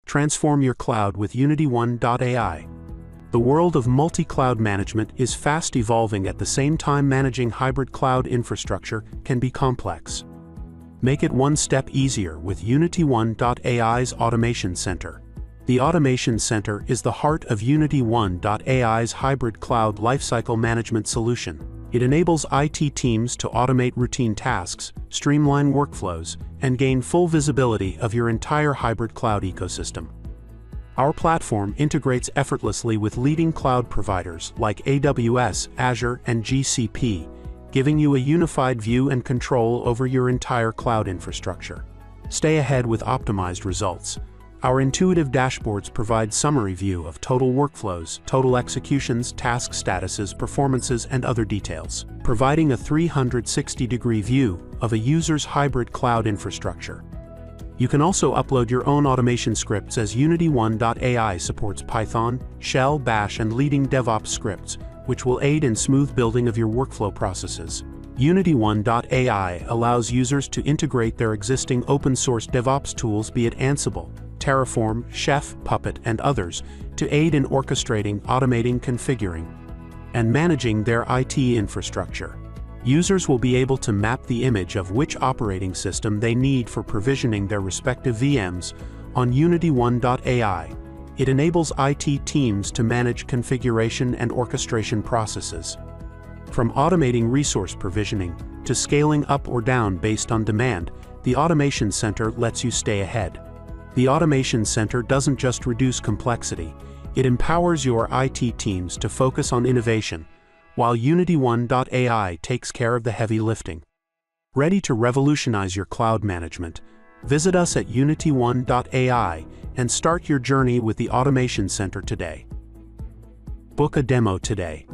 Transform your cloud with UnityOne AI. The world of multi-cloud management is fast evolving. At the same time, managing hybrid cloud infrastructure can be complex. Make it one step easier with UnityOne AI's Automation Center. The Automation Center is the heart of UnityOne AI's hybrid cloud lifecycle management solution. It enables IT teams to automate routine tasks, streamline workflows, and gain full visibility of your entire hybrid cloud ecosystem. Our platform integrates effortlessly with leading cloud providers like AWS, Azure, and GCP, giving you a unified view and control over your entire cloud infrastructure. Stay ahead with optimized results. Our intuitive dashboards provide summary view of total workflows, total executions, task statuses, performances, and other details, providing a 360-degree view of a user's hybrid cloud infrastructure. You can also upload your own automation scripts, as UnityOne AI supports Python, Shell, Bash, and leading DevOps scripts, which will aid in smooth building of your workflow processes. UnityOne AI allows users to integrate their existing open-source DevOps tools, be it Ansible, Terraform, Chef, Puppet, and others, to aid in orchestrating, automating, configuring, and managing their IT infrastructure. Users will be able to map the image of which operating system they need for provisioning their respective VMs on UnityOne AI. It enables IT teams to manage configuration and orchestration processes. From automating resource provisioning to scaling up or down based on demand, the Automation Center lets you stay ahead. The Automation Center doesn't just reduce complexity, it empowers your IT teams to focus on innovation, while UnityOne AI takes care of the heavy lifting. Ready to revolutionize your cloud management? Visit us at UnityOne AI and start your journey with the Automation Center today. Book a demo today.